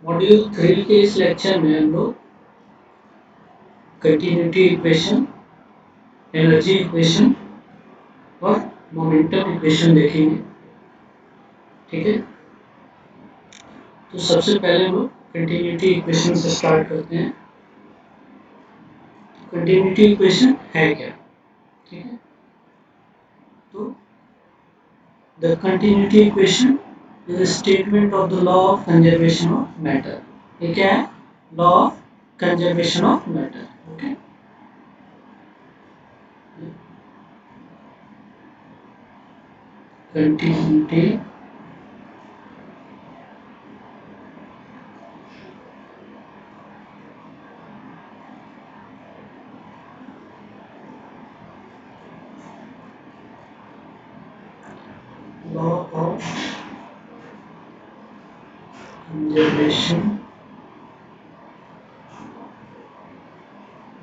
Module 3 के इस lecture में हम लोग कंटिन्यूटी इक्वेशन, एनर्जी इक्वेशन और मोमेंटम इक्वेशन देखेंगे। ठीक है, तो सबसे पहले हम लोग कंटिन्यूटी इक्वेशन से स्टार्ट करते हैं। कंटिन्यूटी इक्वेशन है क्या? ठीक है, तो the continuity equation is a statement of the law of conservation of matter। ये क्या है? Law of conservation of matter. Okay, continuity law of conservation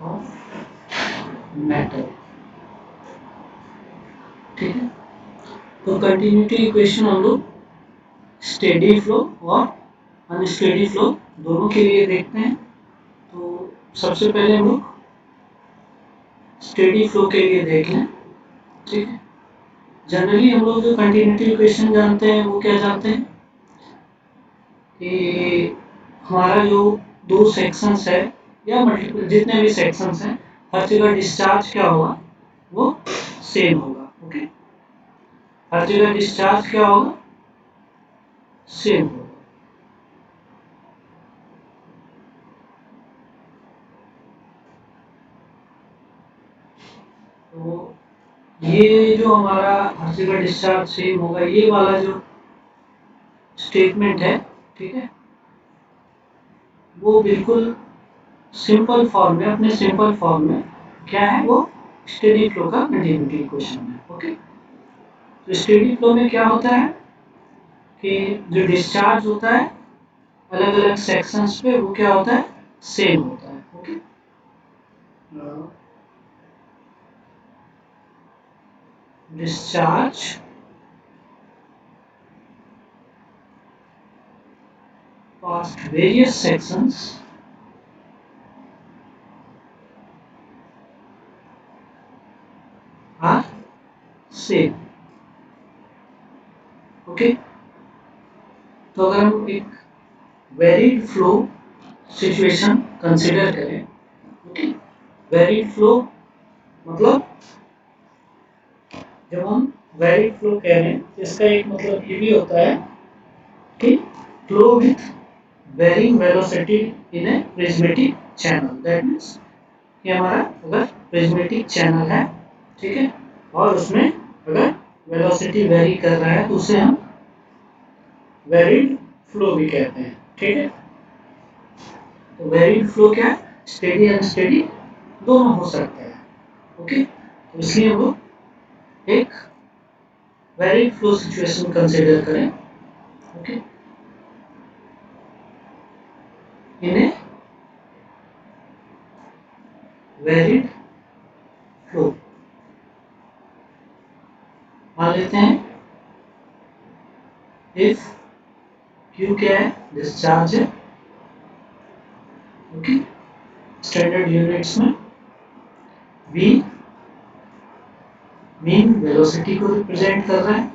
of matter. ठीक है, तो कंटिन्यूटी इक्वेशन हम लोग स्टेडी फ्लो और अनस्टेडी फ्लो दोनों के लिए देखते हैं। तो सबसे पहले हम लोग स्टेडी फ्लो के लिए देख लें। ठीक है, जनरली हम लोग जो कंटिन्यूटी इक्वेशन जानते हैं वो क्या जानते हैं कि हमारा जो दो सेक्शंस है या मल्टीपल जितने भी सेक्शंस हैं, हर जगह डिस्चार्ज क्या होगा? वो सेम होगा। ओके, हर जगह डिस्चार्ज क्या होगा? सेम होगा। तो ये जो हमारा हर जगह डिस्चार्ज सेम होगा, ये वाला जो स्टेटमेंट है, ठीक है, वो बिल्कुल सिंपल फॉर्म में, अपने सिंपल फॉर्म में क्या है? वो स्टेडी फ्लो का कंटिन्यूटी इक्वेशन है। ओके, तो स्टेडी फ्लो में क्या होता है कि जो डिस्चार्ज होता है अलग अलग सेक्शंस पे, वो क्या होता है? सेम होता है। Okay, discharge past various sections are same। Okay, तो अगर हम एक वेरिड फ्लो सिचुएशन कंसिडर करें, ओके, वेरिड फ्लो मतलब जब हम वेरिड फ्लो कह रहे हैं तो इसका एक मतलब ये भी होता है कि flow with varying velocity in a prismatic channel. That means कि हमारा अगर प्रिज्मेटिक चैनल है, ठीक है, और उसमें अगर वेलोसिटी वेरी कर रहा है तो उसे हम वेरिड फ्लो भी कहते हैं। ठीक है, तो वेरिड फ्लो क्या है? स्टेडी अनस्टेडी दोनों हो सकता है। ओके, तो इसलिए हम लोग एक वेरिड फ्लो सिचुएशन कंसिडर करें। ओके, इन्हें वेरिड फ्लो मान लेते हैं। इफ क्यू क्या है? डिस्चार्ज है। ओके, स्टैंडर्ड यूनिट्स में वी मीन वेलोसिटी को रिप्रेजेंट कर रहा है,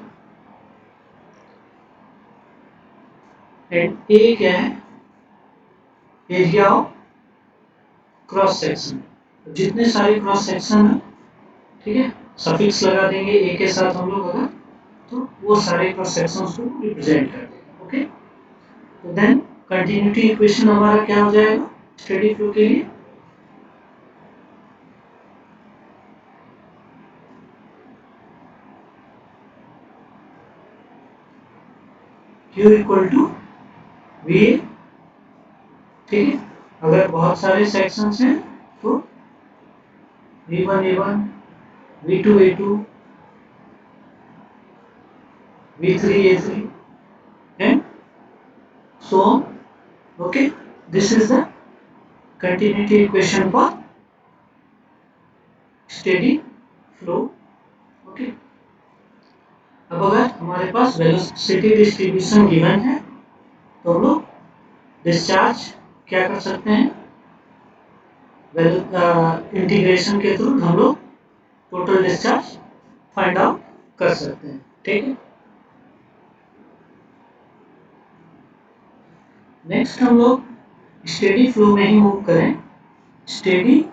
एंड ए क्या है? Area of cross section. जितने सारे क्रॉस सेक्शन है, ठीक है, सफिक्स लगा देंगे ए के साथ हम लोग अगर, तो वो सारे क्रॉस सेक्शंस को रिप्रेजेंट कर देगा। ओके, तो देन कंटिन्यूटी इक्वेशन हमारा क्या हो जाएगा स्टेडी फ्लो के लिए? Q equal to V. ठीक है, अगर बहुत सारे सेक्शंस हैं तो V1 A1, V2 A2, V3 A3 and so on। Okay, this is the continuity equation for steady flow। Okay, अब अगर हमारे पास वेलोसिटी डिस्ट्रीब्यूशन गिवन है तो हम लोग डिस्चार्ज क्या कर सकते हैं, इंटीग्रेशन के थ्रू हम लोग टोटल डिस्चार्ज फाइंड आउट कर सकते हैं। ठीक है, नेक्स्ट हम लोग स्टेडी फ्लो में ही मूव करें। Steady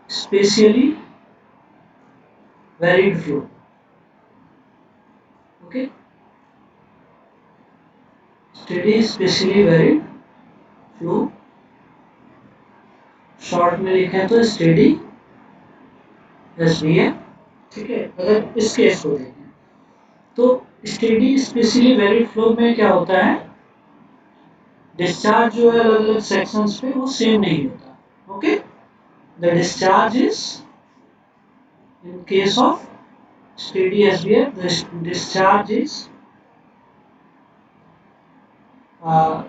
specially varied flow. Okay, steady specially varied flow, short में लिखें तो स्टेडी SVF। ठीक है, अगर इस केस को देखें तो स्टेडी स्पेशली वेरिड फ्लो में क्या होता है, डिस्चार्ज जो है अलग अलग सेक्शंस पे वो सेम नहीं होता। Okay, the discharge is in case of steady SVF, the discharge is uh,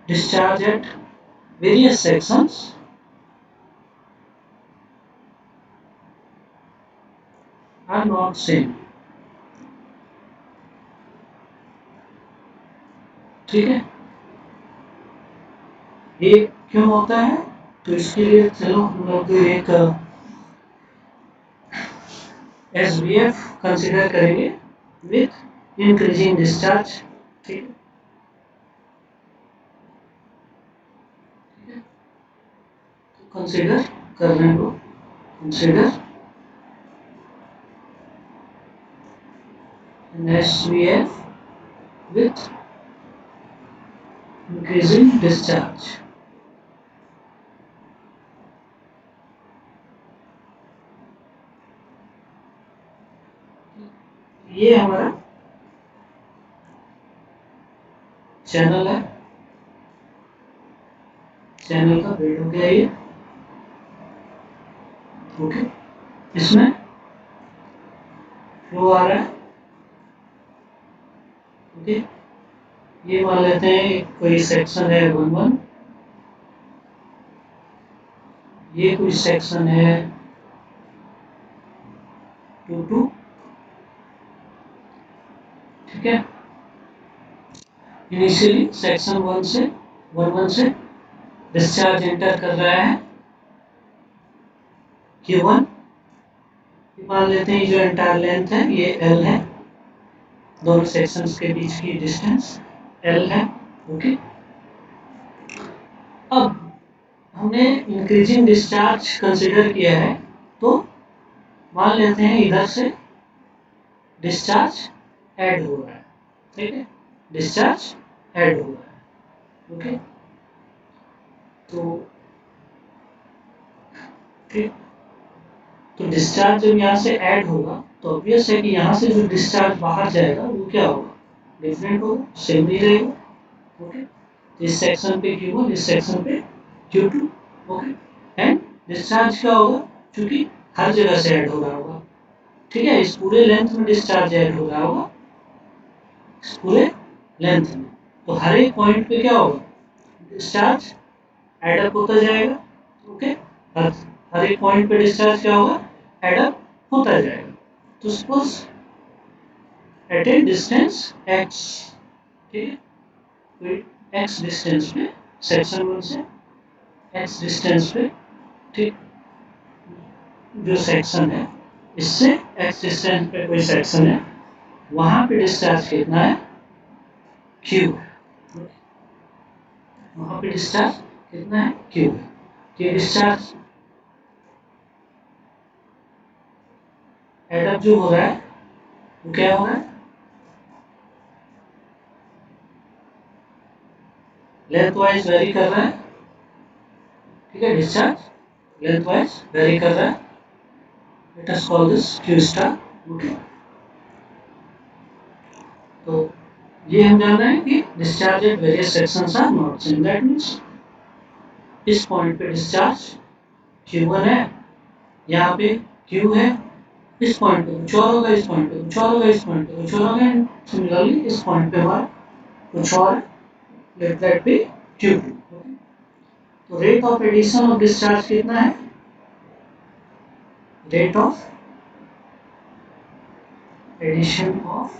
discharge at various sections are not same। ठीक है, ये क्यों होता है, तो इसके लिए चलो हम लोग एक SVF कंसिडर करेंगे विथ इंक्रीजिंग डिस्चार्ज। ठीक है, तो कंसिडर कर रहे हैं लोग, consider an SVF with increasing discharge। ये हमारा चैनल है, चैनल का बेड हो गया ये। ओके, इसमें फ्लो आ रहा है। ओके, ये मान लेते हैं कोई सेक्शन है 1-1, ये कोई सेक्शन है 2-2। ठीक है, इनिशियली सेक्शन 1-1 से डिस्चार्ज एंटर कर रहा है Q1। मान लेते हैं जो एंटायर लेंथ है ये L है, दोनों सेक्शंस के बीच की डिस्टेंस L है। ओके, अब हमने इंक्रीजिंग डिस्चार्ज कंसिडर किया है, तो मान लेते हैं इधर से डिस्चार्ज ऐड हो रहा है। ठीक है, डिस्चार्ज ऐड हो रहा है। ओके, तो ठीक, तो डिस्चार्ज जब यहाँ से ऐड होगा तो ऑब्वियस है कि यहाँ से जो डिस्चार्ज बाहर जाएगा वो क्या होगा, डिफरेंट होगा, सेम नहीं रहेगा। ओके, इस सेक्शन पे Q1, इस सेक्शन पे Q2। ओके, एंड डिस्चार्ज क्या होगा, क्योंकि हर जगह से ऐड हो रहा होगा। ठीक है, इस पूरे लेंथ में डिस्चार्ज ऐड हो रहा होगा, इस पूरे लेंथ में, तो हर एक पॉइंट पे क्या होगा, डिस्चार्ज ऐड अप होता जाएगा। ओके, हर हर एक पॉइंट पे डिस्चार्ज क्या होगा, ऐड अप होता जाएगा। तो suppose at a distance x, ठीक है, कोई x डिस्टेंस पे सेक्शन 1 से x डिस्टेंस पे, ठीक, जो सेक्शन है इससे x डिस्टेंस पे कोई सेक्शन है, वहां पे डिस्चार्ज कितना है, Q है। वहां पे डिस्चार्ज कितना है, Q है। ये डिस्चार्ज एड अप जो हो रहा है वो क्या हो रहा है, लेंथ वाइज वेरी कर रहा है। ठीक है, डिस्चार्ज लेंथ वाइज वेरी कर रहा है। Let us call this Q star. Okay, तो ये हम जान रहे हैं कि discharge at various sections are not same. That means इस पॉइंट पे डिस्चार्ज Q1 है, यहाँ पे Q है, इस पॉइंट पे कुछ और होगा, इस पॉइंट पे कुछ और होगा, इस पॉइंट पे कुछ और होगा, एंड सिमिलरली इस पॉइंट पे हमारा कुछ और है, लेट दैट बी Q2। तो rate of addition of discharge कितना है, rate of addition of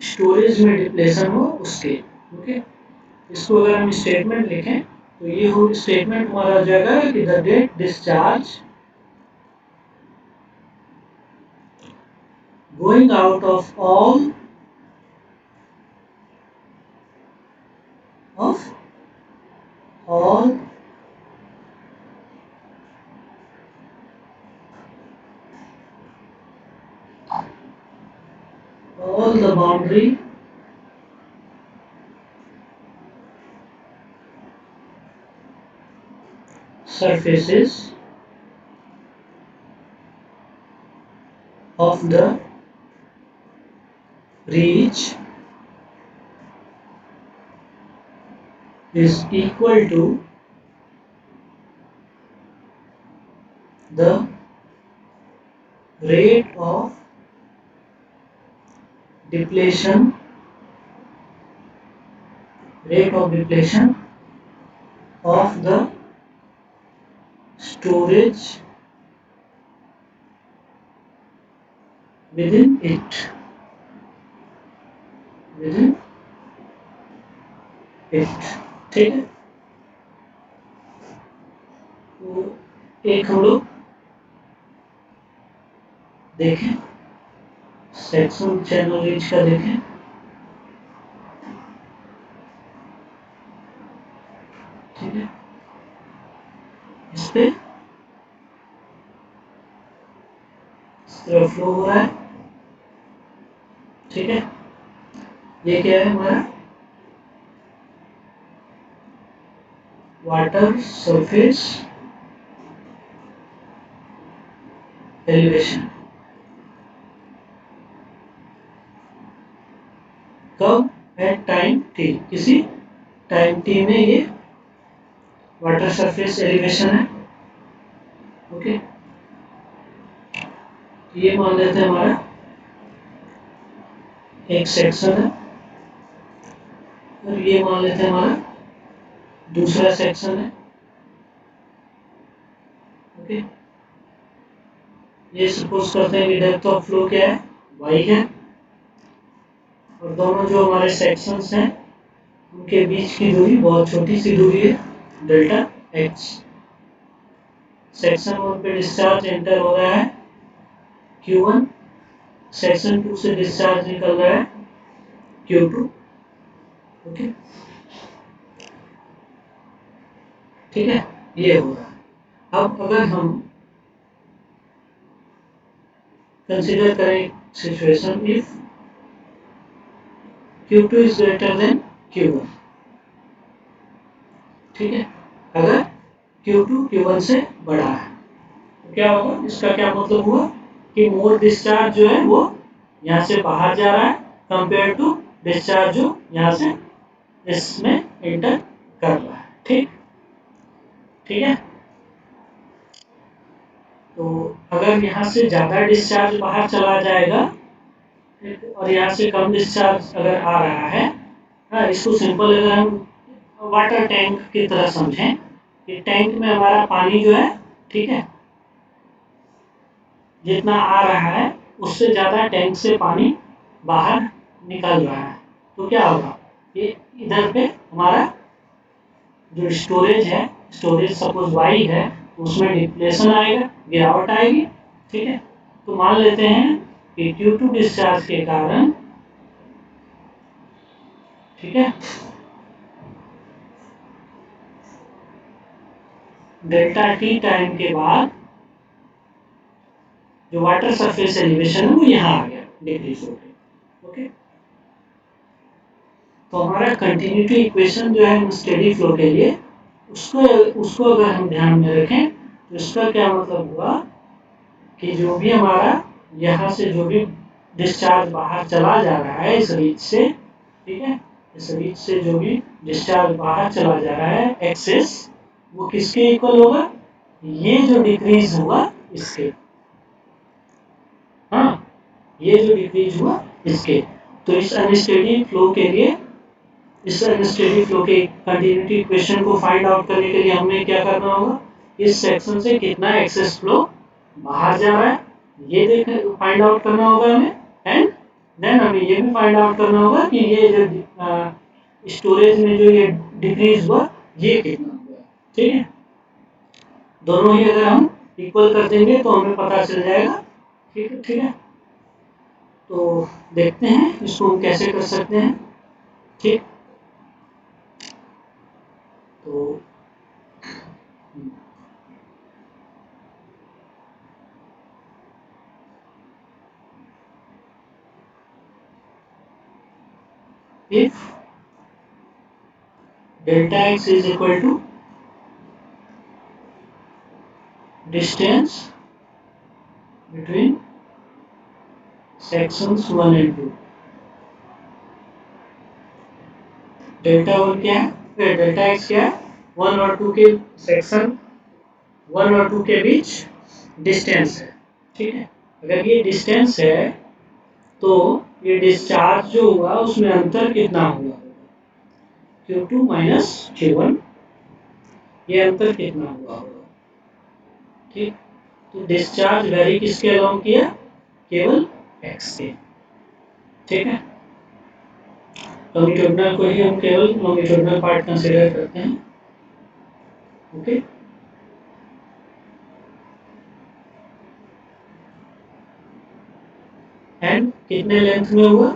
storage में डिप्लेशन हो उसके। ओके, इसको अगर हम स्टेटमेंट लिखें तो ये हो स्टेटमेंट हमारा हो जाएगा कि the rate discharge going out of of all all the boundary surfaces of the reach is equal to the rate of depletion of the storage within it ठीक है। तो एक हम लोग देखें सेक्शन चैनल रीच का देखें। ठीक है, इस पे इस तरह फ्लो हो रहा है। ठीक है, ये क्या है हमारा वाटर सरफेस एलिवेशन। कब? एट टाइम टी, किसी टाइम टी में ये वाटर सरफेस एलिवेशन है। ओके, ये मान लेते हैं हमारा एक सेक्शन है और ये मान लेते हैं हमारा दूसरा सेक्शन है। ओके, ये सपोज करते हैं कि डेप्थ ऑफ फ्लो क्या है, y है, और दोनों जो हमारे सेक्शंस हैं उनके बीच की दूरी बहुत छोटी सी दूरी है, डेल्टा x। सेक्शन 1 पे डिस्चार्ज एंटर हो रहा है Q1, सेक्शन 2 से डिस्चार्ज निकल रहा है Q2। ओके, ठीक है, ये हो रहा है। अब अगर हम कंसीडर करें situation if Q2 is greater than Q1। ठीक है, अगर Q2 Q1 से बड़ा है तो क्या होगा, इसका क्या मतलब हुआ कि मोर डिस्चार्ज जो है वो यहाँ से बाहर जा रहा है कंपेयर टू डिस्चार्ज जो यहाँ से इसमें एंटर कर रहा है। ठीक, ठीक है। तो अगर यहाँ से ज़्यादा डिस्चार्ज बाहर चला जाएगा और यहाँ से कम डिस्चार्ज अगर आ रहा है, हाँ, इसको सिंपल अगर हम वाटर टैंक की तरह समझें कि टैंक में हमारा पानी जो है, ठीक है, जितना आ रहा है उससे ज़्यादा टैंक से पानी बाहर निकल रहा है, तो क्या होगा, ये इधर पे हमारा जो स्टोरेज है, स्टोरेज सपोज वाई है, उसमें डिप्लेशन आएगा, गिरावट आएगी। ठीक है, तो मान लेते हैं कि Q2 डिस्चार्ज के कारण, ठीक है, डेल्टा टी टाइम के बाद जो वाटर सरफेस एलिवेशन है वो यहाँ आ गया डिक्रीज हो गया। ओके, तो हमारा कंटिन्यूटी इक्वेशन जो है स्टेडी फ्लो के लिए उसको उसको अगर हम ध्यान में रखें तो इसका क्या मतलब हुआ कि जो भी हमारा यहाँ से जो भी डिस्चार्ज बाहर चला जा रहा है इस रीच से, ठीक है, इस रीच से जो भी डिस्चार्ज बाहर चला जा रहा है एक्सेस, वो किसके इक्वल होगा, ये जो डिक्रीज हुआ इसके। हाँ, ये जो डिक्रीज हुआ इसके। तो इस अनस्टेडी फ्लो के लिए, इस अनस्टेडी फ्लो के कंटिन्यूटी इक्वेशन को फाइंड आउट करने के लिए हमें क्या करना होगा, इस सेक्शन से कितना एक्सेस फ्लो बाहर जा रहा है ये देख फाइंड आउट करना होगा हमें, एंड देन हमें ये भी फाइंड आउट करना होगा कि ये जो स्टोरेज में जो ये डिक्रीज हुआ ये कितना हुआ। ठीक है, दोनों ही अगर हम इक्वल कर देंगे तो हमें पता चल जाएगा। ठीक है, ठीक है, तो देखते हैं इसको हम कैसे कर सकते हैं। ठीक, तो if delta x is equal to distance between sections 1 and 2, delta one क्या है, फिर डेल्टा एक्स क्या है, 1 और 2 के सेक्शन 1 और 2 के बीच डिस्टेंस है। ठीक है, अगर ये डिस्टेंस है तो ये डिस्चार्ज जो हुआ उसमें अंतर कितना हुआ, Q2 माइनस Q1, ये अंतर कितना हुआ होगा। ठीक, तो डिस्चार्ज वेरी किसके अलाउंग किया, केवल x के। ठीक है, लॉन्गिट्यूडनल को ही हम केवल लॉन्गिट्यूडनल पार्ट कंसीडर करते हैं। ओके, एंड कितने लेंथ में हुआ,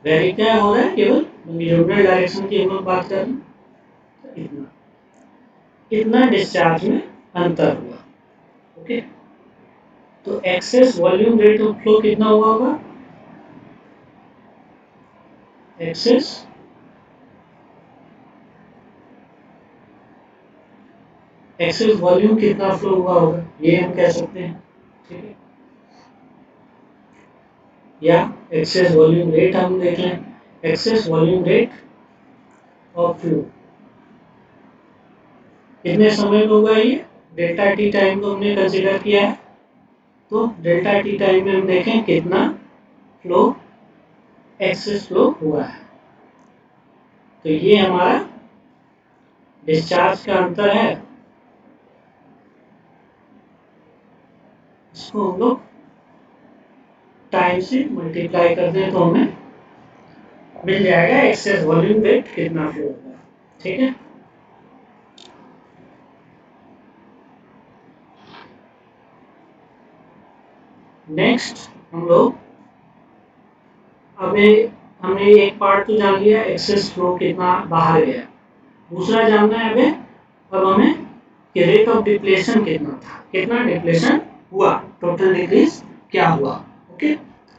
वेरी क्या हो रहा है, केवल लॉन्गिट्यूडनल डायरेक्शन की हम लोग बात कर रहे हैं, तो इतना इतना डिस्चार्ज में अंतर हुआ। ओके, तो excess volume rate of flow कितना हुआ होगा, एक्सेस एक्सेस वॉल्यूम कितना फ्लो हुआ होगा ये हम कह सकते हैं। ठीक है, या एक्सेस वॉल्यूम रेट हम देख लें, excess volume rate of flow कितने समय में हुआ ये, डेल्टा टी टाइम को हमने कंसीडर किया है, तो डेल्टा टी टाइम में हम देखें कितना फ्लो, एक्सेस फ्लो हुआ है, तो ये हमारा डिस्चार्ज का अंतर है। इसको हम लोग टाइम से मल्टीप्लाई कर दें तो हमें मिल जाएगा एक्सेस वॉल्यूम रेट कितना फ्लो होगा। ठीक है, नेक्स्ट हम लोग अभी हमने एक पार्ट तो जान लिया, एक्सेस फ्लो कितना बाहर गया, दूसरा जानना है अभी अब हमें कि रेट ऑफ डिप्लेशन कितना था, कितना डिप्लेशन हुआ, टोटल डिक्रीज क्या हुआ। ओके,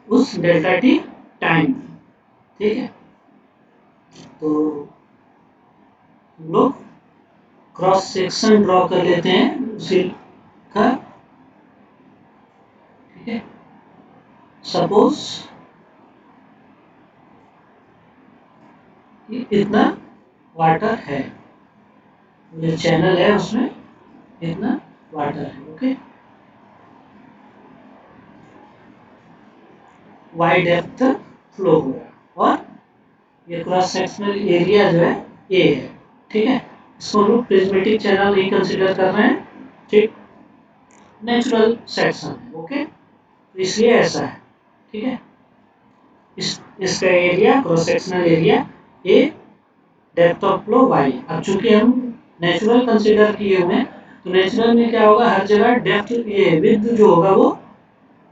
उस डेल्टा टी टाइम। ठीक है, तो हम लोग क्रॉस सेक्शन ड्रॉ कर लेते हैं उसी का। ठीक है, सपोज इतना वाटर है, जो चैनल है उसमें इतना वाटर है। ओके, वाई डेप्थ फ्लो हो रहा है और ये क्रॉस सेक्शनल एरिया जो है ए है। ठीक है, इसको हम लोग प्रिज्मेटिक चैनल नहीं कंसीडर कर रहे हैं। ठीक, नेचुरल सेक्शन है। ओके, तो इसलिए ऐसा है। ठीक है, इसका area cross sectional area A, depth of flow Y. अब चूंकि हम नेचुरल कंसीडर किए हुए हैं तो नेचुरल में क्या होगा, हर जगह डेप्थ ये विड्थ जो होगा वो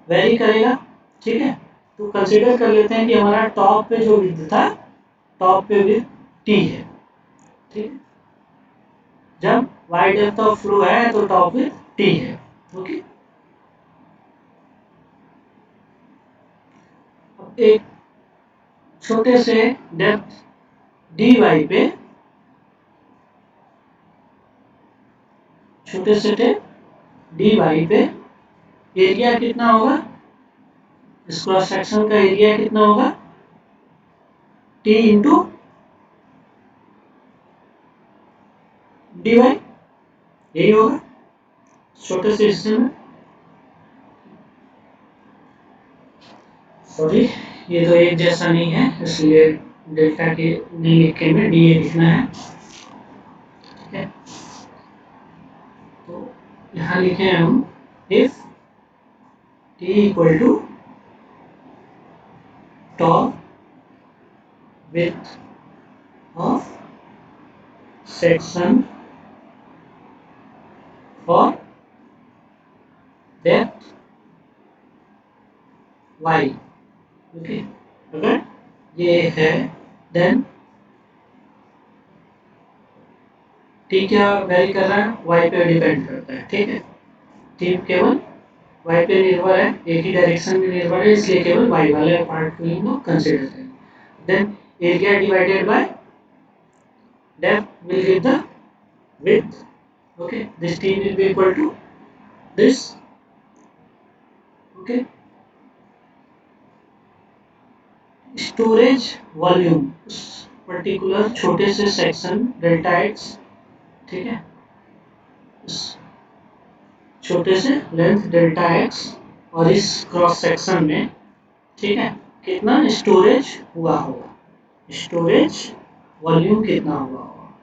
वेरी करेगा। ठीक है, तो कंसीडर कर लेते हैं कि हमारा टॉप पे जो विड्थ था, टॉप पे विड्थ टी है। ठीक है, जब वाई डेप्थ ऑफ फ्लो है तो टॉप विड्थ टी है। ओके, अब एक छोटे से डेप्थ डी वाई पे, छोटे से डेप्थ डी वाई पे एरिया कितना होगा, इस क्रॉस सेक्शन का एरिया कितना होगा, टी इंटू डी वाई, यही होगा छोटे से हिस्से में। सॉरी, ये तो एक जैसा नहीं है इसलिए डेल्टा के नहीं लिख के में डी ए लिखना है। ठीक है, तो यहाँ लिखे हम if T equal to top width of section for depth y. Okay, अगर ये है देन टी क्या वेरी कर रहा है, y पे डिपेंड करता है, ठीक है। टी केवल y पे निर्भर है, एक ही डायरेक्शन में निर्भर है, इसलिए केवल y वाले पार्ट को ही हम लोग कंसीडर करें। Then area divided by depth will give the width. Okay, this t will be equal to this. Okay, storage volume उस पर्टिकुलर छोटे से सेक्शन डेल्टा एक्स, ठीक है, उस छोटे से लेंथ डेल्टा एक्स और इस क्रॉस सेक्शन में, ठीक है, कितना स्टोरेज हुआ होगा, स्टोरेज वॉल्यूम कितना हुआ होगा,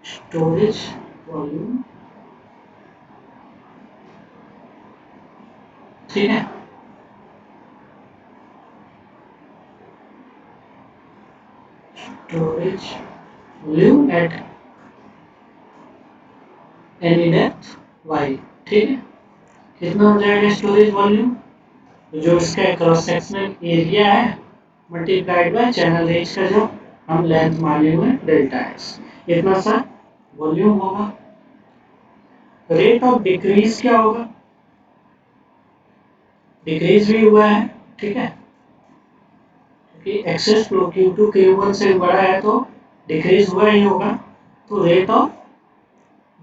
स्टोरेज वॉल्यूम, ठीक है। Storage volume at any depth y, ठीक है, कितना हो जाएगा स्टोरेज वॉल्यूम, तो जो इसका क्रॉस सेक्शनल एरिया है मल्टीप्लाइड बाय चैनल रेंज का जो हम लेंथ माने हुए डेल्टा एक्स, इतना सा वॉल्यूम होगा। रेट ऑफ डिक्रीज क्या होगा, डिक्रीज भी हुआ है, ठीक है, क्योंकि एक्सेस फ्लो Q2 Q1 से बड़ा है तो डिक्रीज हुआ ही होगा, तो rate of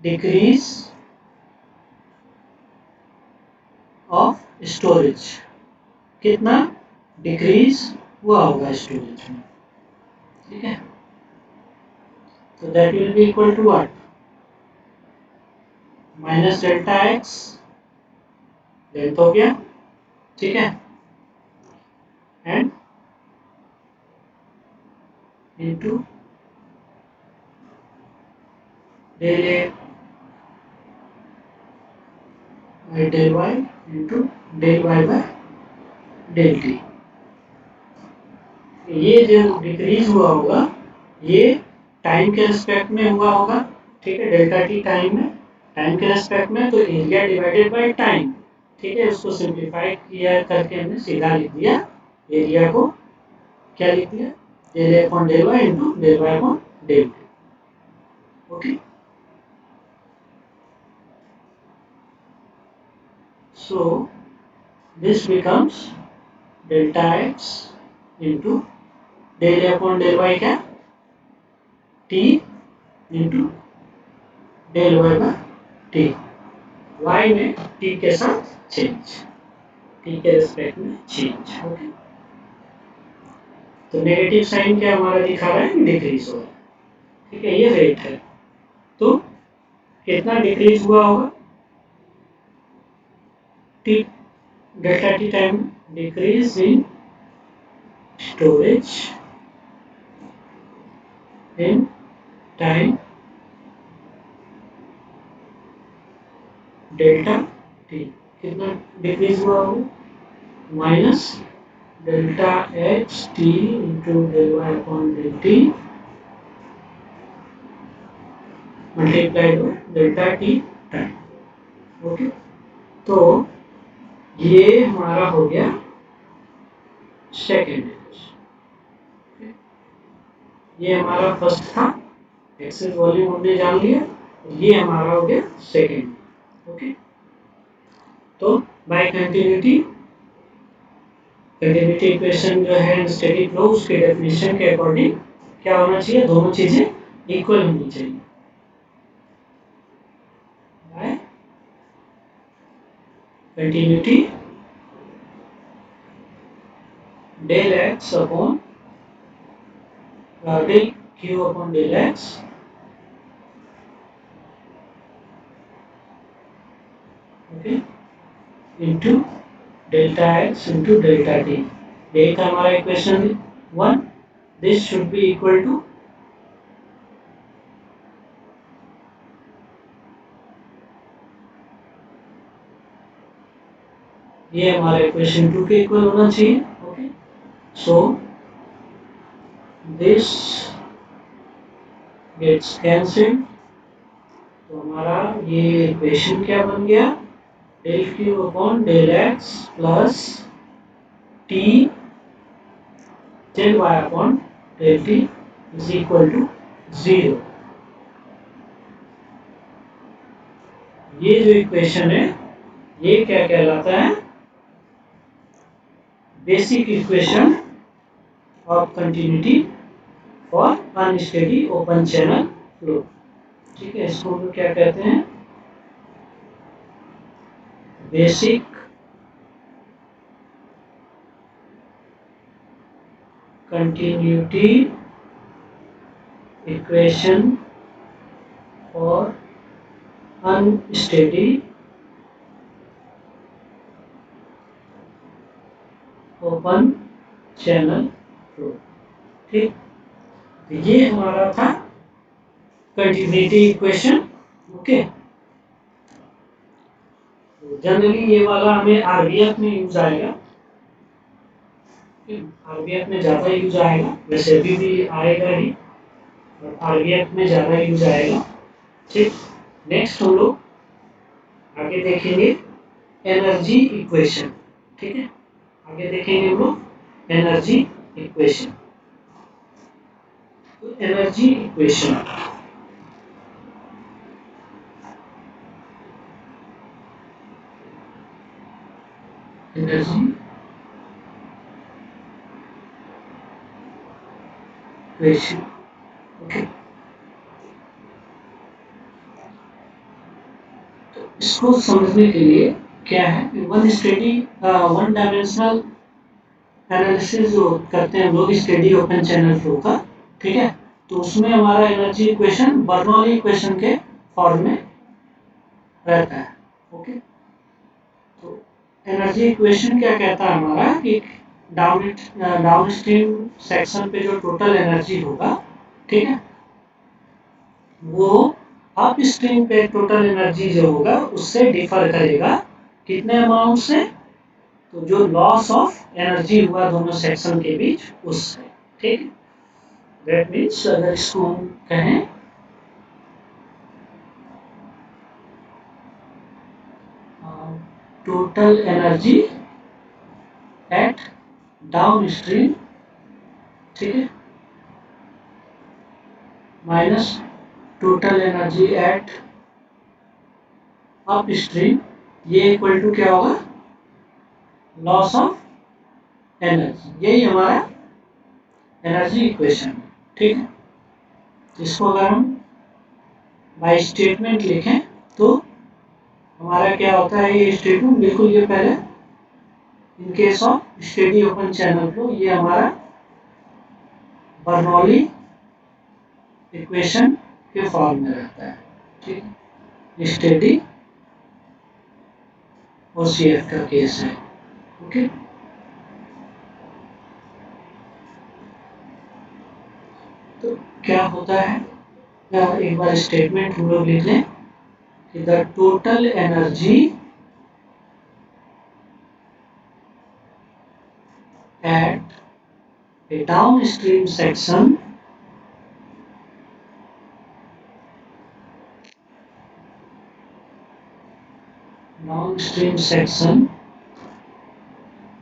decrease of storage, कितना डिक्रीज हुआ होगा स्टोरेज में, ठीक है, तो that will be equal to what, minus delta X length हो गया, ठीक है, and into del A by del Y into del Y by del T. ये जो डिक्रीज हुआ होगा ये टाइम के रिस्पेक्ट में हुआ होगा, ठीक है, डेल्टा टी टाइम में, टाइम के रिस्पेक्ट में, तो एरिया डिवाइडेड बाय टाइम, ठीक है, उसको सिंप्लीफाई किया करके हमने सीधा लिख दिया एरिया को, क्या लिख दिया, del A upon del Y into del Y upon del T. Okay, so this becomes delta x into del a upon del y क्या, t into del y by t, y में t के साथ change, t के respect में change. Okay, तो negative sign क्या हमारा दिखा रहा है, डिक्रीज हो रहा है, ठीक है, ये रेट है, तो कितना डिक्रीज हुआ होगा, t delta T time decrease in storage in time delta T, कितना डिक्रीज हुआ होगा, minus delta H T into del Y upon del T multiplied by delta T time. Okay, तो ये हमारा हो गया सेकेंड इक्वेशन, ये हमारा फर्स्ट था, एक्सेस वॉल्यूम हमने जान लिया, ये हमारा हो गया सेकेंड। ओके, तो बाय कंटिन्यूटी, कंटिन्यूटी इक्वेशन जो है स्टेडी फ्लो, उसके डेफिनेशन के अकॉर्डिंग क्या होना चाहिए, दोनों चीजें इक्वल होनी चाहिए, by continuity del X upon del Q upon del X, okay, into delta X into delta T, यही था हमारा equation 1, this should be equal to, ये हमारा इक्वेशन 2 के इक्वल होना चाहिए। Okay, so this gets cancel. तो हमारा ये इक्वेशन क्या बन गया, del Q upon del X plus T del Y upon del T is equal to 0। ये जो इक्वेशन है ये क्या कहलाता है, basic equation of continuity for unsteady open channel flow. ठीक है, इसको हम क्या कहते हैं, basic continuity equation for unsteady open channel flow. ठीक, तो ये हमारा था कंटिन्यूटी इक्वेशन। ओके, जनरली ये वाला हमें आरबीएफ में यूज आएगा, आरबीएफ में ज़्यादा यूज आएगा, वैसे अभी भी आएगा ही, और आरबीएफ में ज़्यादा यूज आएगा। ठीक, नेक्स्ट हम लोग आगे देखेंगे एनर्जी इक्वेशन। ठीक है, आगे देखेंगे हम लोग एनर्जी इक्वेशन। तो energy equation, energy equation. Okay, तो इसको समझने के लिए क्या है, वन डायमेंशनल एनालिसिस जो करते हैं हम लोग स्टेडी ओपन चैनल फ्लो का। ठीक है, तो उसमें हमारा एनर्जी इक्वेशन बर्नौली इक्वेशन के फॉर्म में रहता है। ओके, तो एनर्जी इक्वेशन क्या कहता है हमारा कि डाउन स्ट्रीम सेक्शन पे जो टोटल एनर्जी होगा, ठीक है, वो अप स्ट्रीम पे टोटल एनर्जी जो होगा उससे डिफर करेगा। कितने अमाउंट से, तो जो लॉस ऑफ एनर्जी हुआ दोनों सेक्शन के बीच उससे। ठीक है, दैट मीन्स अगर इसको हम कहें total energy eight down stream, ठीक है, minus total energy eight up stream, ये इक्वल टू क्या होगा, लॉस ऑफ एनर्जी। यही हमारा एनर्जी इक्वेशन है। ठीक है, इसको अगर हम बाय स्टेटमेंट लिखें तो हमारा क्या होता है, ये स्टेटमेंट बिल्कुल ये पहले in case of steady open channel flow, ये हमारा बर्नौली इक्वेशन के फॉर्म में रहता है। ठीक है, स्टेडी ओसीएफ का केस है। ओके, तो क्या होता है, एक बार स्टेटमेंट हम लोग लिख लें कि the total energy eight a downstream section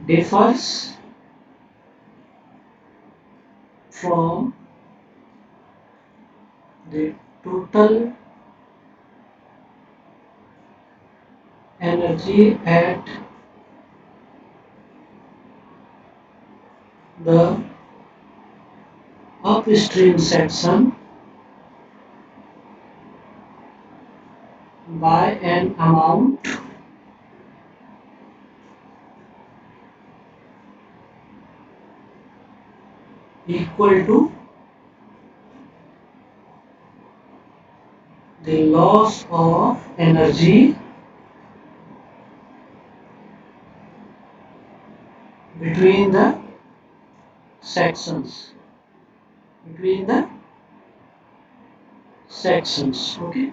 differs from the total energy at the upstream section by an amount equal to the loss of energy between the sections, okay.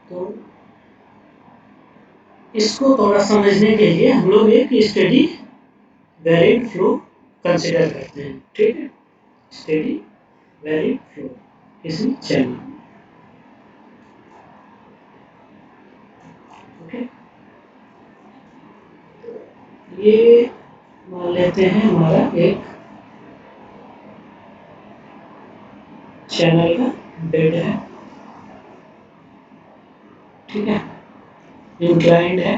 तो इसको थोड़ा समझने के लिए हम लोग एक स्टडी वेरिड फ्लो कंसिडर करते हैं, ठीक है, स्टेडी वेरिड फ्लो किसी चैनल में, ओके। ये मान लेते हैं हमारा एक चैनल का बेड है, ठीक है, इंक्लाइंड है,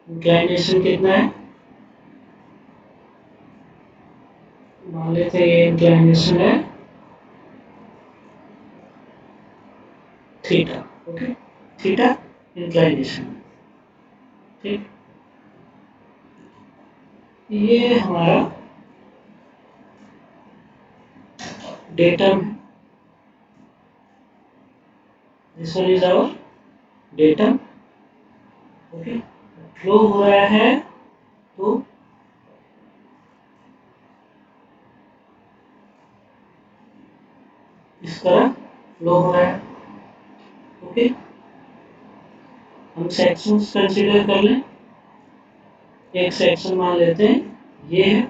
इंक्लाइनेशन कितना है, मान लेते हैं ये इंक्लाइनेशन है थीटा, ओके, थीटा इंक्लाइनेशन, ठीक। ये हमारा डेटम है, this one is our datum, okay. Flow हो रहा है तो इस तरह फ्लो हो रहा है, ओके। हम सेक्शंस कंसीडर कर लें, एक सेक्शन मान लेते हैं ये है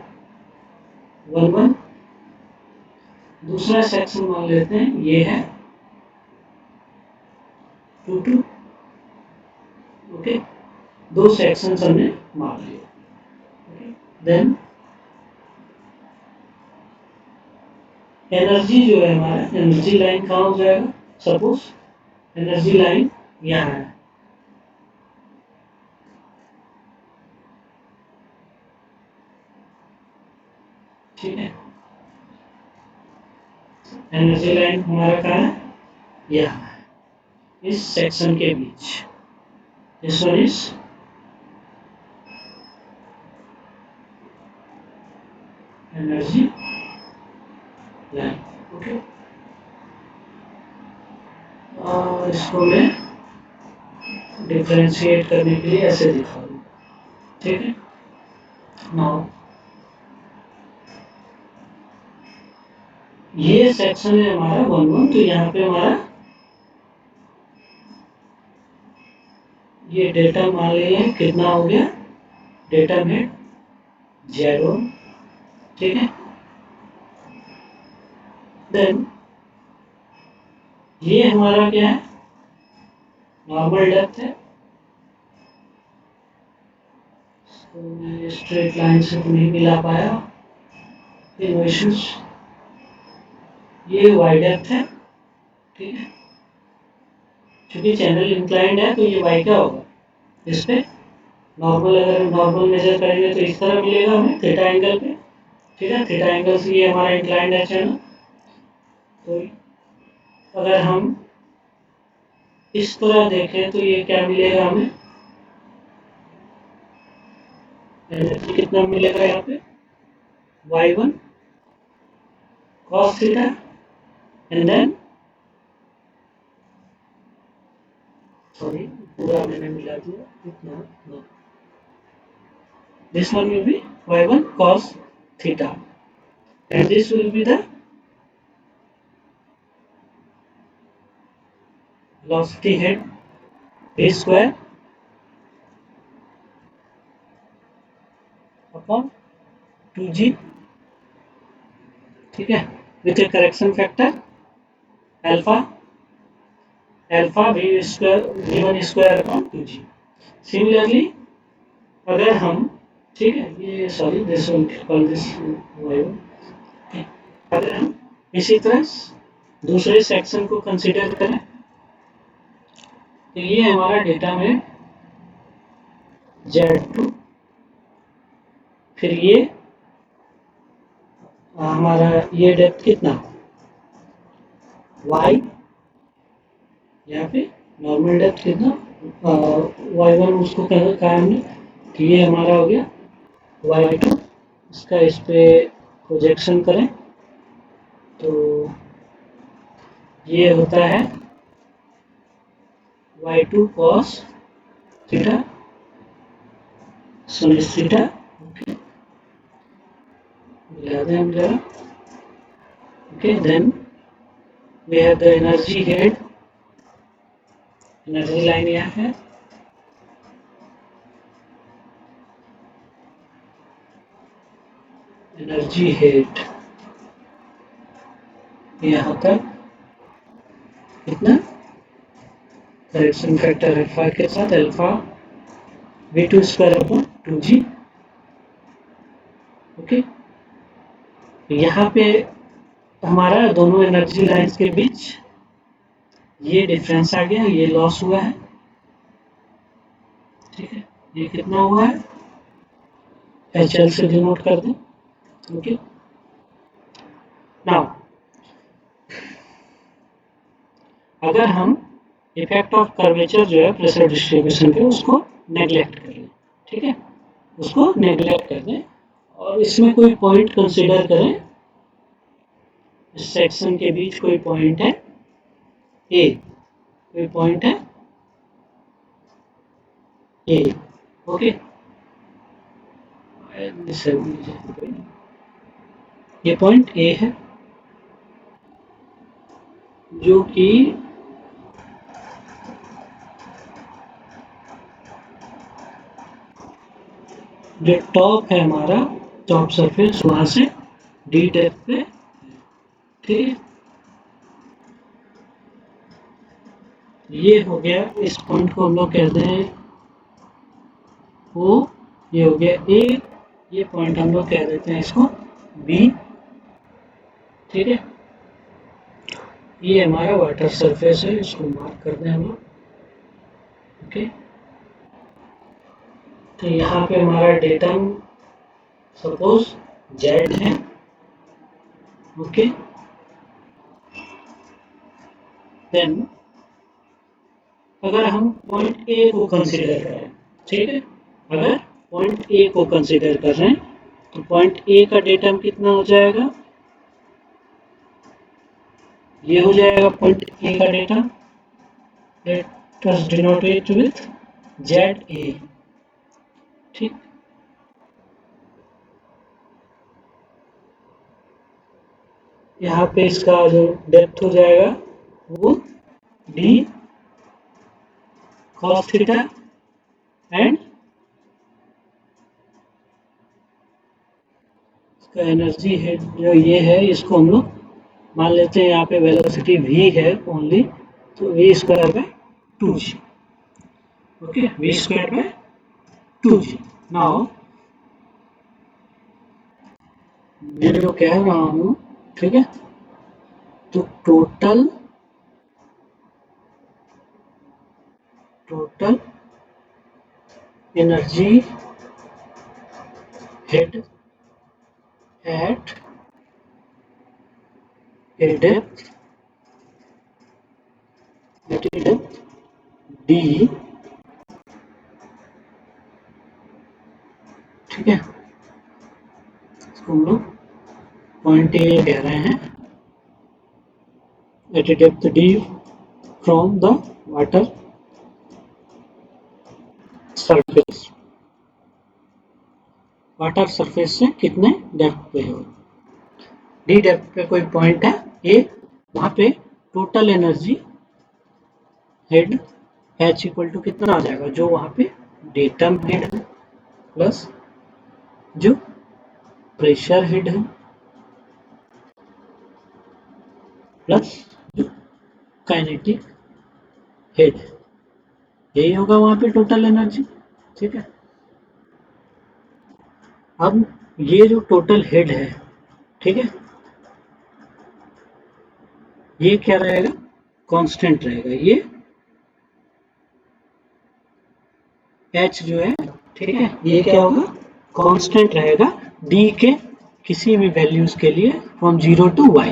1 1, दूसरा सेक्शन मान लेते हैं ये है 2 2, ओके। दो सेक्शंस हमने मान लिए, ओके। देन एनर्जी जो है हमारा, एनर्जी लाइन कहाँ हो जाएगा, सपोज एनर्जी लाइन यहाँ है, ठीक है, एनर्जी लाइन हमारा कहाँ है, यहाँ है, इस सेक्शन के बीच, this one is energy line, okay. और इसको मैं डिफरेंशिएट करने के लिए ऐसे दिखा दूँ, ठीक है। नाउ ये सेक्शन है हमारा 1 1, तो यहाँ पे हमारा ये डेटा मान लिया कितना हो गया, डेटा में Z1, ठीक है। देन ये हमारा क्या है, नॉर्मल डेप्थ है, तो मैं स्ट्रेट लाइन से तो नहीं मिला पाया, नो इश्यूज। ये वाई डेप्थ है, ठीक है, क्योंकि चैनल इंक्लाइंड है तो ये वाई क्या होगा, इस पे नॉर्मल, अगर नॉर्मल मेजर करेंगे तो इस तरह मिलेगा हमें थीटा एंगल पे, ठीक है, थीटा एंगल से ये हमारा इंक्लाइंड है चैनल, तो अगर हम इस तरह देखें तो ये क्या मिलेगा हमें, एनर्जी कितना मिलेगा यहाँ पे, y1 cos theta, and then sorry पूरा मैंने मिला दिया इतना, no, this one will be y1 cos theta, and this will be the velocity head v square upon 2g, ठीक है, with a correction factor alpha v square v1 square upon 2g। Similarly अगर हम, ठीक है, ये sorry this one call this y1, अगर हम इसी तरह दूसरे सेक्शन को कंसीडर करें तो ये हमारा डेटा में Z2, फिर ये हमारा ये डेप्थ कितना y, यहाँ पे नॉर्मल डेप्थ कितना y1, उसको कहा हमने कि ये हमारा हो गया y2, इसका इस पे प्रोजेक्शन करें तो ये होता है y2 cos theta sin theta, okay, then we have the energy head, energy line यहाँ है, एनर्जी हेड यहाँ तक कितना करेक्शन फैक्टर अल्फा के साथ alpha v2 square upon 2g। Okay, यहाँ पे हमारा दोनों एनर्जी लाइंस के बीच ये डिफरेंस आ गया, ये लॉस हुआ है। ठीक है, ये कितना हुआ है, HL से डिनोट कर दें। ओके, नाउ अगर हम इफेक्ट ऑफ कर्वेचर जो है प्रेशर डिस्ट्रीब्यूशन पे उसको नेग्लेक्ट कर लें, ठीक है, उसको नेग्लेक्ट कर दें और इसमें कोई पॉइंट कंसीडर करें, इस सेक्शन के बीच कोई पॉइंट है ए, कोई पॉइंट है ए। ओके, ये पॉइंट ए है जो कि जो टॉप है हमारा टॉप सरफेस वहां से डी डेप्थ पे, ठीक है, ये हो गया, इस पॉइंट को हम लोग कहते हैं ओ, ये हो गया ए, ये पॉइंट हम लोग कह देते हैं इसको बी। ठीक है, ये हमारा वाटर सरफेस है, इसको मार्क कर दें हम लोग। ओके, तो यहाँ पे हमारा डेटम सपोज जेड है। ओके, देन अगर हम पॉइंट ए को कंसीडर करें, ठीक है, अगर पॉइंट ए को कंसीडर कर रहे हैं तो पॉइंट ए का डेटम कितना हो जाएगा, ये हो जाएगा पॉइंट ए का data, let us denote it with Z A. ठीक, यहाँ पे इसका जो डेप्थ हो जाएगा वो डी cos थीटा एंड इसका एनर्जी हेड जो ये है, इसको हम लोग मान लेते हैं यहाँ पे वेलोसिटी v है ओनली, तो v square by 2g। Okay, v square by 2g। Now मैं जो कह रहा हूँ, ठीक है, तो total energy head at a depth d, ठीक है, इसको हम लोग पॉइंट ए कह रहे हैं, at a depth D from the water surface, water surface से कितने डेप्थ पे हो, डी डेप्थ पे कोई पॉइंट है ए, वहां पे total energy head H equal to कितना आ जाएगा, जो वहां पे डेटम हेड है प्लस जो प्रेशर हेड है प्लस जो काइनेटिक हेड है, यही होगा वहां पे टोटल एनर्जी। ठीक है, अब ये जो टोटल हेड है, ठीक है, ये क्या रहेगा, कांस्टेंट रहेगा, ये एच जो है, ठीक है, ये क्या होगा, कांस्टेंट रहेगा डी के किसी भी वैल्यूज के लिए from 0 to Y,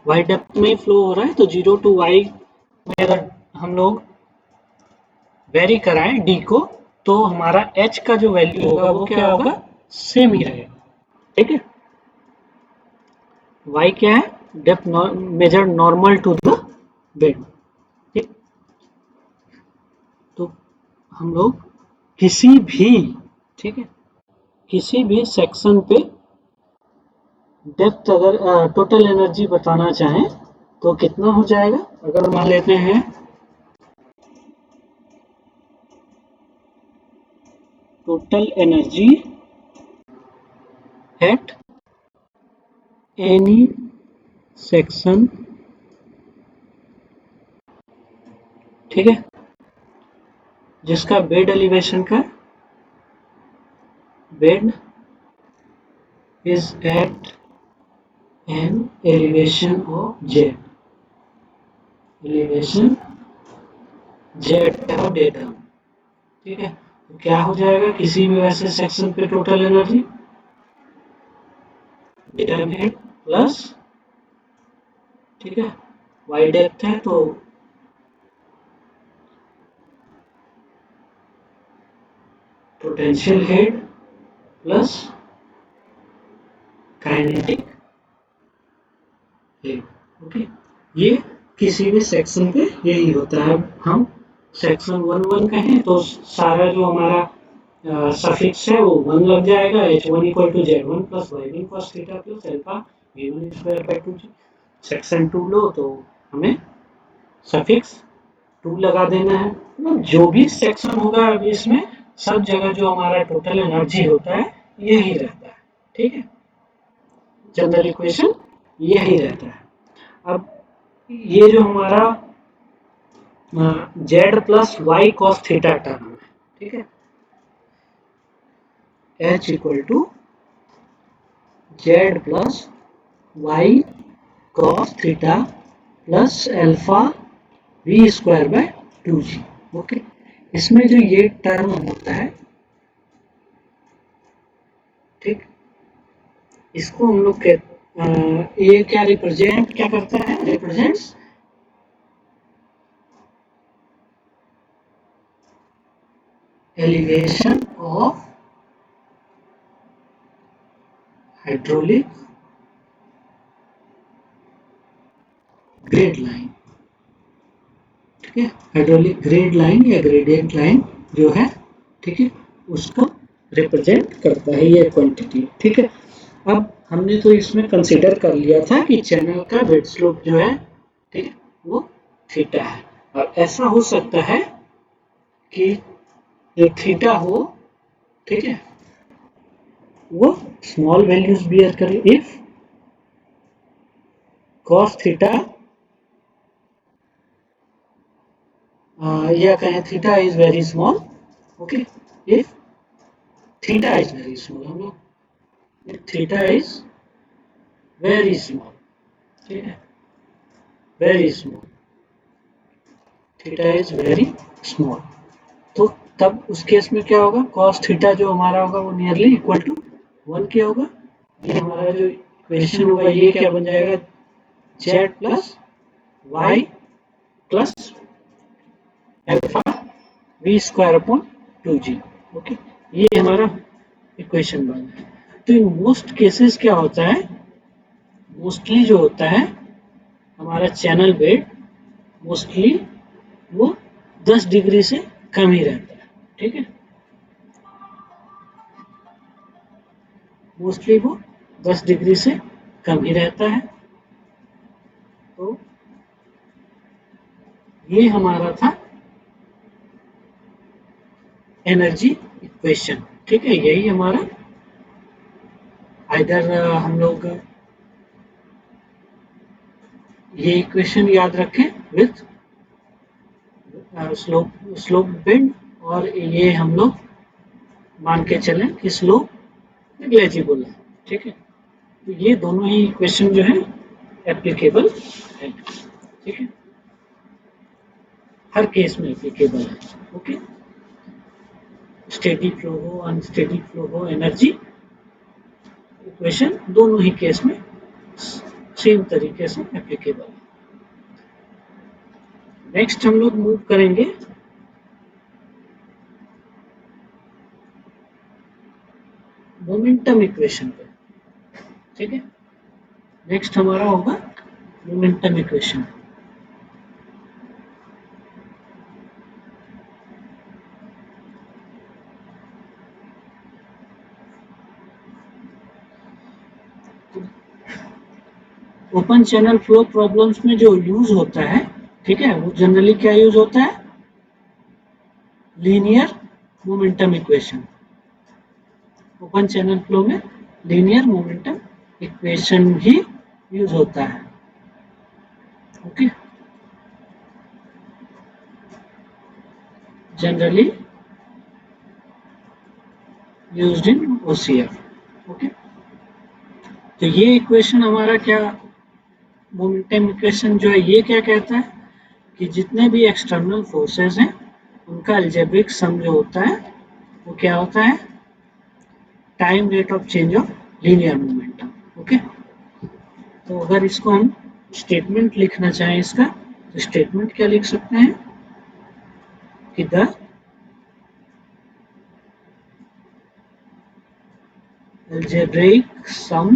Y depth में फ्लो हो रहा है, तो 0 टू वाई में अगर हम लोग वेरी कराएं डी को, तो हमारा एच का जो वैल्यू होगा वो क्या होगा, सेम ही रहेगा। ठीक है, वाई क्या है, depth measure normal to the bed. ठीक, तो हम लोग किसी भी, ठीक है, किसी भी सेक्शन पे डेप्थ अगर टोटल एनर्जी बताना चाहें तो कितना हो जाएगा, अगर मान लेते हैं total energy at any section, ठीक है, जिसका बेड एलिवेशन का bed is at an elevation of Z, elevation Z का डेटा, ठीक है। तो क्या हो जाएगा किसी भी वैसे सेक्शन पे total energy data head plus, ठीक है, वाई डेप्थ है तो potential head plus kinetic head, okay. ये किसी भी सेक्शन पे यही होता है। हम सेक्शन 1 कहें तो सारा जो हमारा सफिक्स है वो 1 लग जाएगा, h1 equal to z1 plus y1 cos theta plus alpha v1 square by 2g। Section 2 लो तो हमें सफिक्स 2 लगा देना है। मतलब जो भी सेक्शन होगा अभी इसमें सब जगह जो हमारा टोटल एनर्जी होता है यही रहता है, ठीक है। जनरल इक्वेशन यही रहता है। अब ये जो हमारा z plus Y cos theta term है, ठीक है, h equal to Z plus Y cos theta plus alpha V square by 2g, okay. इसमें जो ये टर्म होता है, ठीक, इसको हम लोग ये क्या रिप्रेजेंट क्या करता है, represents elevation of hydraulic grade line, ठीक है, हाइड्रोलिक ग्रेड लाइन या ग्रेडियंट लाइन जो है, ठीक है, उसको रिप्रेजेंट करता है ये क्वांटिटी, ठीक है। अब हमने तो इसमें कंसीडर कर लिया था कि चैनल का बेड स्लोप जो है, ठीक है, वो थीटा है। और ऐसा हो सकता है कि जो थीटा हो, ठीक है, वो स्मॉल वैल्यूज बियर करे। इफ cos थीटा या कहें theta is very small, okay, if theta is very small, हम लोग if theta is very small, ठीक है, very small, theta is very small, तो तब उस केस में क्या होगा, cos थीटा जो हमारा होगा वो नियरली इक्वल टू 1 क्या होगा, ये हमारा जो इक्वेशन होगा ये क्या बन जाएगा, z plus Y plus alpha V square upon 2g, okay. ये हमारा इक्वेशन बन है। तो इन मोस्ट केसेस क्या होता है, मोस्टली जो होता है हमारा चैनल बेड मोस्टली वो 10 डिग्री से कम ही रहता है, ठीक है, मोस्टली वो 10 डिग्री से कम ही रहता है। तो ये हमारा था एनर्जी इक्वेशन, ठीक है, यही हमारा आइदर हम लोग ये इक्वेशन याद रखें विथ स्लोप बेंड, और ये हम लोग मान के चलें कि स्लोप नेग्लेजिबल है, ठीक है। तो ये दोनों ही इक्वेशन जो है एप्लीकेबल है, ठीक है, हर केस में एप्लीकेबल है, ओके। स्टेडी फ्लो हो अनस्टेडी फ्लो हो, एनर्जी इक्वेशन दोनों ही केस में सेम तरीके से एप्लीकेबल है। नेक्स्ट हम लोग मूव करेंगे मोमेंटम इक्वेशन पे, ठीक है। नेक्स्ट हमारा होगा momentum equation. Open channel flow problems में जो यूज होता है, ठीक है, वो जनरली क्या यूज होता है, linear momentum equation. Open channel flow में लीनियर मोमेंटम इक्वेशन भी यूज होता है। Okay, generally used in OCF. Okay, तो ये इक्वेशन हमारा क्या, मोमेंटम इक्वेशन जो है ये क्या कहता है कि जितने भी एक्सटर्नल फोर्सेस हैं उनका अलजेब्रिक सम जो होता है वो क्या होता है, time rate of change of linear momentum. Okay, तो अगर इसको हम स्टेटमेंट लिखना चाहें इसका, तो स्टेटमेंट क्या लिख सकते हैं कि the algebraic sum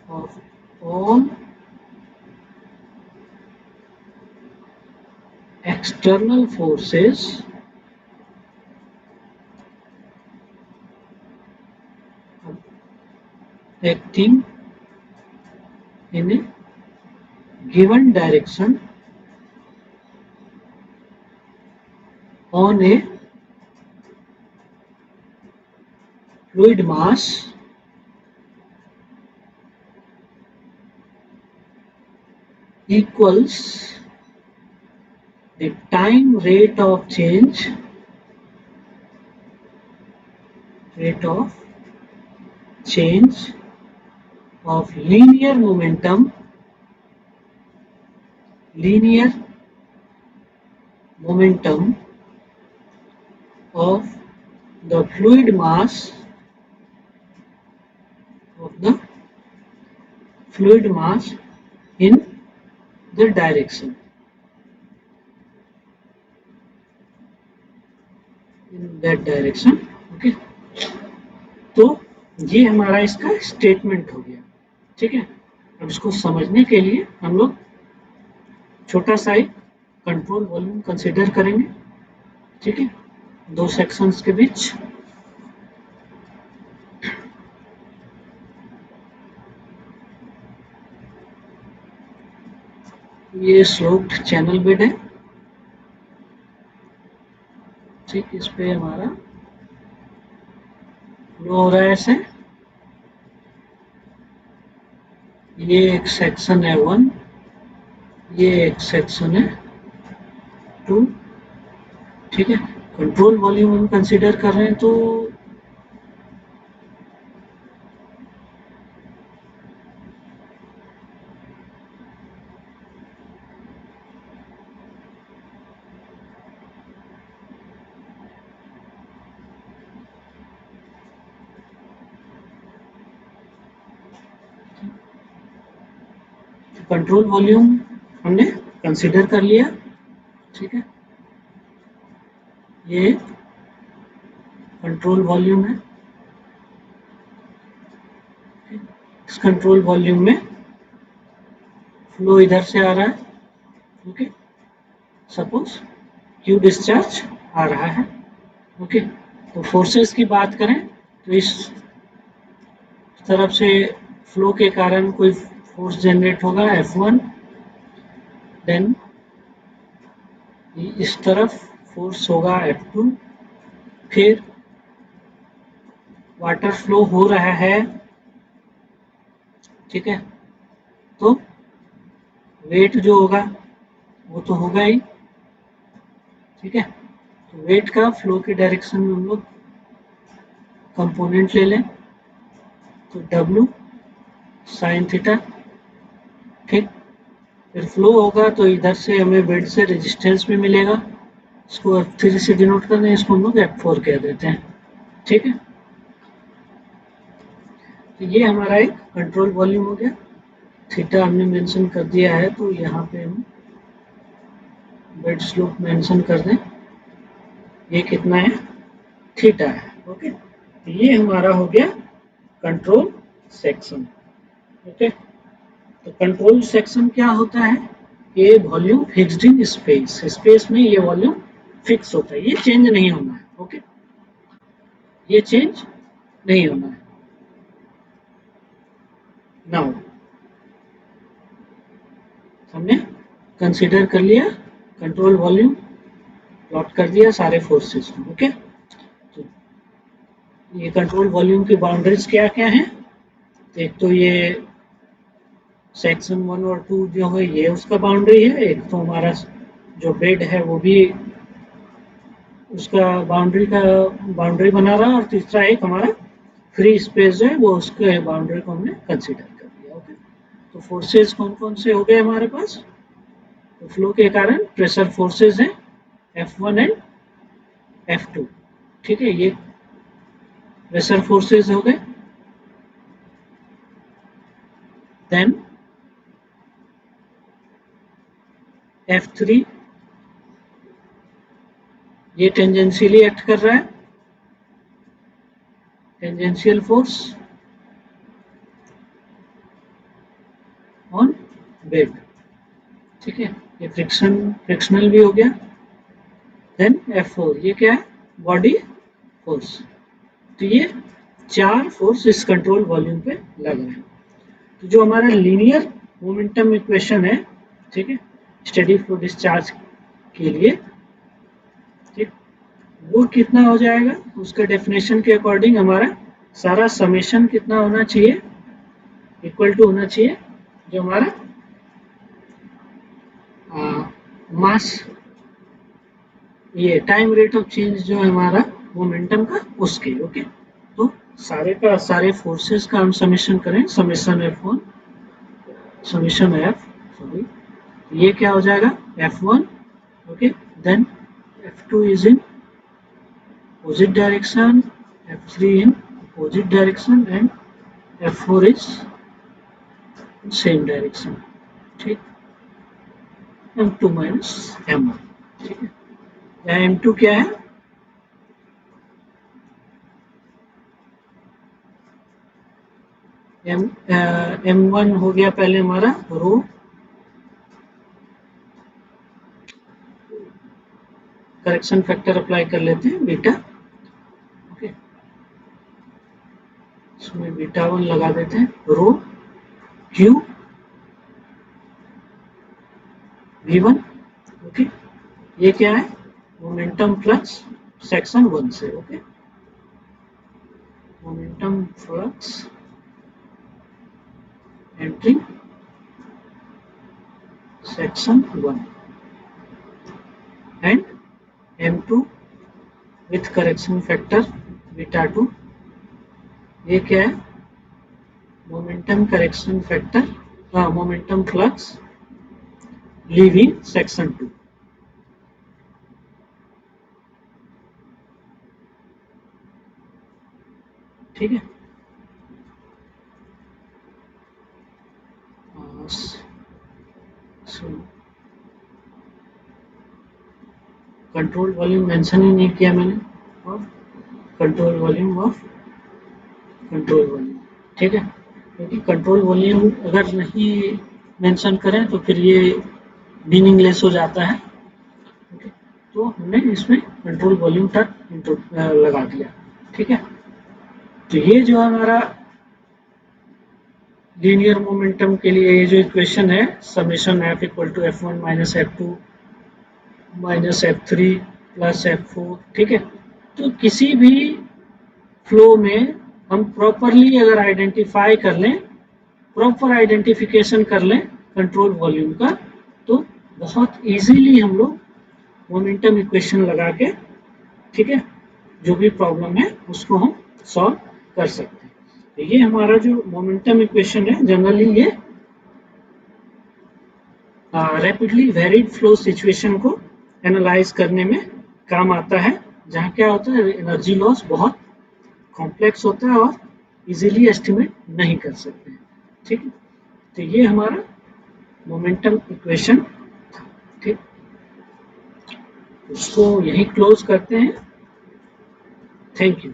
of all external forces acting in a given direction on a fluid mass equals the time rate of change of linear momentum of the fluid mass in the direction, in that direction। Okay, तो ये हमारा इसका statement हो गया। ठीक है, अब इसको समझने के लिए हम लोग छोटा सा एक कंट्रोल वॉल्यूम कंसिडर करेंगे। ठीक है, दो सेक्शंस के बीच। ये स्लोप्ड चैनल बेड है। ठीक, इस पे हमारा फ्लो हो रहा है ऐसे। ये एक सेक्शन है 1, ये एक सेक्शन है 2। ठीक है, कंट्रोल वॉल्यूम हम कंसिडर कर रहे हैं तो कंट्रोल वॉल्यूम हमने कंसिडर कर लिया। ठीक है, ये कंट्रोल वॉल्यूम है। इस कंट्रोल वॉल्यूम में फ्लो इधर से आ रहा है। ओके, सपोज क्यू डिस्चार्ज आ रहा है। ओके, तो फोर्सेस की बात करें तो इस तरफ से फ्लो के कारण कोई फोर्स जनरेट होगा F1, देन इस तरफ फोर्स होगा F2, फिर वाटर फ्लो हो रहा है। ठीक है, तो वेट जो होगा वो तो होगा ही। ठीक है, तो वेट का फ्लो की डायरेक्शन में हम लोग कंपोनेंट ले लें तो W साइन थीटा। ठीक, फिर फ्लो होगा तो इधर से हमें बेड से रेजिस्टेंस भी मिलेगा, इसको F3 से डिनोट कर दें, इसको हम लोग F4 कह देते हैं। ठीक है, तो ये हमारा एक कंट्रोल वॉल्यूम हो गया। थीटा हमने मेंशन कर दिया है तो यहाँ पे हम बेड स्लोप मेंशन कर दें, ये कितना है, थीटा है। ओके, तो ये हमारा हो गया कंट्रोल सेक्शन। ओके, तो कंट्रोल सेक्शन क्या होता है, ये volume fixed in space, space में ये वॉल्यूम फिक्स होता है, ये चेंज नहीं होना है। ओके, ये चेंज नहीं होना है। नाउ हमने कंसीडर कर लिया कंट्रोल वॉल्यूम, प्लॉट कर दिया सारे फोर्सेस को। ओके, तो ये कंट्रोल वॉल्यूम की बाउंड्रीज क्या क्या हैं? एक तो ये सेक्शन 1 और 2 जो है ये उसका बाउंड्री है, एक तो हमारा जो बेड है वो भी उसका बाउंड्री बना रहा, और तीसरा एक हमारा फ्री स्पेस जो है वो उसके बाउंड्री को हमने कंसीडर कर लिया। ओके, तो फोर्सेस कौन कौन से हो गए हमारे पास? तो फ्लो के कारण प्रेशर फोर्सेस हैं F1 एंड F2। ठीक है, ये प्रेशर फोर्सेस हो गए। देन F3 ये टेंजेंशियली एक्ट कर रहा है, टेंजेंशियल फोर्स ऑन बेड। ठीक है, ये फ्रिक्शनल भी हो गया। देन F4 ये क्या है? Body force. तो ये 4 फोर्स इस कंट्रोल वॉल्यूम पे लग रहे हैं। तो जो हमारा लीनियर मोमेंटम इक्वेशन है, ठीक है, स्टेडी फ्लो डिस्चार्ज के लिए, ठीक, वो कितना हो जाएगा? उसका डेफिनेशन के अकॉर्डिंग हमारा सारा समेशन कितना होना चाहिए? इक्वल टू होना चाहिए जो हमारा मास, ये टाइम रेट ऑफ चेंज जो है हमारा मोमेंटम का, उसके। ओके, तो सारे फोर्सेस का हम समेशन करें, summation F1 summation F, sorry, ये क्या हो जाएगा? F1, okay, then F2 is in opposite direction, F3 in opposite direction and F4 is same direction। ठीक, M2 माइनस M1। ठीक है, यहाँ M2 क्या है? M1 हो गया पहले हमारा रो, करेक्शन फैक्टर अप्लाई कर लेते हैं बीटा। ओके, इसमें बीटा 1 लगा देते हैं, रो Q V1। ओके, ये क्या है? मोमेंटम फ्लक्स सेक्शन 1 से। Okay, momentum flux entering section 1 and M2 with correction factor beta 2, ये क्या है? Momentum correction factor, momentum flux leaving section 2। ठीक है, कंट्रोल वॉल्यूम मेंशन ही नहीं किया मैंने, और control volume of control volume. ठीक है, क्योंकि कंट्रोल वॉल्यूम अगर नहीं मेंशन करें तो फिर ये मीनिंगलेस हो जाता है। okay? तो हमने इसमें कंट्रोल वॉल्यूम तक लगा दिया। ठीक है, तो ये जो हमारा लीनियर मोमेंटम के लिए ये जो इक्वेशन है, summation F equal to F1 minus F2 minus F3 plus F4। ठीक है, तो किसी भी फ्लो में हम प्रॉपरली अगर आइडेंटिफाई कर लें, प्रॉपर आइडेंटिफिकेशन कर लें कंट्रोल वॉल्यूम का, तो बहुत इजीली हम लोग मोमेंटम इक्वेशन लगा के, ठीक है, जो भी प्रॉब्लम है उसको हम सॉल्व कर सकते हैं। तो ये हमारा जो मोमेंटम इक्वेशन है, जनरली ये रैपिडली वेरिड फ्लो सिचुएशन को एनालाइज करने में काम आता है, जहाँ क्या होता है, एनर्जी लॉस बहुत कॉम्प्लेक्स होता है और इजीली एस्टिमेट नहीं कर सकते हैं। ठीक है, तो ये हमारा मोमेंटम इक्वेशन था। ठीक, उसको यहीं क्लोज करते हैं। Thank you.